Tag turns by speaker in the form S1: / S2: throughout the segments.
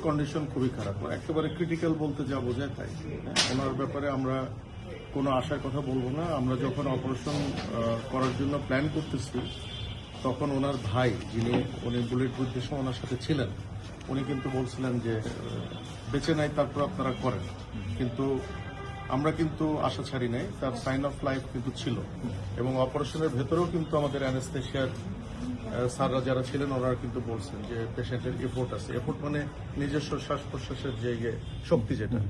S1: Condition খুবই খারাপ, একেবারে ক্রিটিক্যাল বলতে যা বোঝায় তাই। ওনার ব্যাপারে আমরা কোনো আশার কথা বলবো না। আমরা যখন অপারেশন করার জন্য প্ল্যান করতেছি তখন ওনার ভাই, উনি বুলেট বুদ্ধের সময় ওনার সাথে ছিলেন, উনি কিন্তু বলছিলেন যে বেঁচে নাই, তারপর আপনারা করেন। কিন্তু আমরা কিন্তু আশা ছাড়ি নাই, তার সাইন অফ লাইফ কিন্তু ছিল। এবং অপারেশনের ভেতরেও কিন্তু আমাদের অ্যানেস্থেশিয়ার স্যাররা যারা ছিলেন ওনারা কিন্তু বলছেন যে পেশেন্টের এফোর্ট আছে। এফোর্ট মানে নিজস্ব শ্বাস প্রশ্বাসের জায়গায় শক্তি যেটা।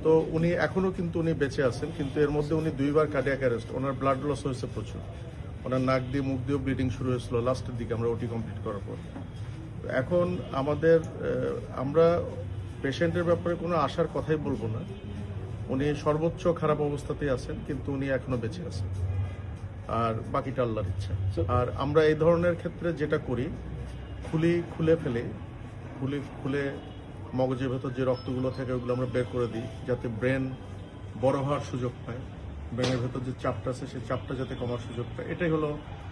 S1: তো উনি এখনো কিন্তু উনি বেঁচে আছেন, কিন্তু এর মধ্যে উনি 2 বার কার্ডিয়াক অ্যারেস্ট, ওনার ব্লাড লস হয়েছে প্রচুর। ওনার নাক দিয়ে মুখ দিয়েও ব্লিডিং শুরু হয়েছিল লাস্টের দিকে আমরা ওটি কমপ্লিট করার পর। এখন আমরা পেশেন্টের ব্যাপারে কোনো আশার কথাই বলবো না। উনি সর্বোচ্চ খারাপ অবস্থাতেই আছেন, কিন্তু উনি এখনো বেঁচে আছেন, আর বাকিটা আল্লাহর ইচ্ছা। আর আমরা এই ধরনের ক্ষেত্রে যেটা করি, খুলে মগজের ভেতর যে রক্তগুলো থাকে ওগুলো আমরা বের করে দিই, যাতে ব্রেন বড় হওয়ার সুযোগ পায়, ব্রেনের ভেতর যে চাপটা আছে সেই চাপটা যাতে কমার সুযোগ পায়, এটাই হলো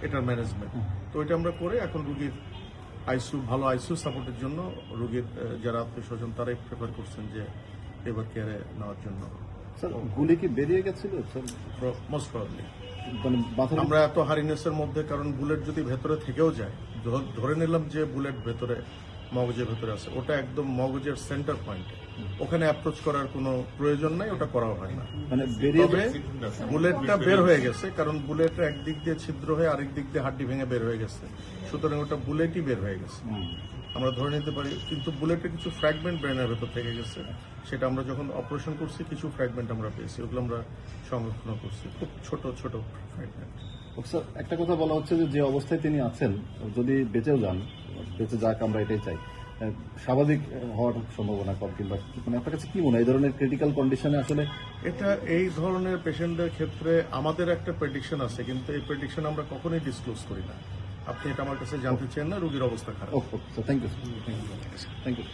S1: এটার ম্যানেজমেন্ট। তো এটা আমরা করে এখন রুগীর ভালো আইসিইউ সাপোর্টের জন্য রুগীর যারা আত্মীয় স্বজন তারাই প্রেফার করছেন যে এবার কেয়ারে নেওয়ার জন্য।
S2: গুলি কি বেরিয়ে গেছিল?
S1: মোস্ট প্রবাবলি আমরা এত হারিনেসের মধ্যে, কারণ বুলেট যদি ভেতরে থেকেও যায়, ধরে নিলাম যে বুলেট ভেতরে মগজের ভেতরে আছে, ওটা একদম মগজের সেন্টার পয়েন্টে, ওখানে অ্যাপ্রোচ করার কোনো প্রয়োজন নাই, ওটা করাও হয় না। তবে বুলেটটা বের হয়ে গেছে, কারণ বুলেটটা একদিক দিয়ে ছিদ্র হয়ে আরেক দিক দিয়ে হাড্ডি ভেঙে বের হয়ে গেছে, সুতরাং ওটা বুলেটই বের হয়ে গেছে আমরা ধরে নিতে পারি। কিন্তু বুলেটের কিছু ফ্র্যাগমেন্ট ব্রেনের ভেতর থেকে গেছে, সেটা আমরা যখন অপারেশন করছি কিছু ফ্র্যাগমেন্ট আমরা পেয়েছি, ওগুলো আমরা সংরক্ষণ করছি, খুব ছোট ছোট ফ্র্যাগমেন্ট।
S2: স্যার, একটা কথা বলা হচ্ছে যে অবস্থায় তিনি আছেন, যদি বেঁচেও যান, বেঁচে যাক আমরা এটাই চাই, স্বাভাবিক হওয়ার সম্ভাবনা কম, কিংবা মানে আপনার কাছে কি মনে হয় এই ধরনের ক্রিটিক্যাল কন্ডিশনে আসলে?
S1: এই ধরনের পেশেন্টদের ক্ষেত্রে আমাদের একটা প্রেডিকশন আছে, কিন্তু এই প্রেডিকশন আমরা কখনোই ডিসক্লোজ করি না। আপনি এটা আমার কাছে জানতে চান না, রোগীর অবস্থা খারাপ।
S2: Thank you.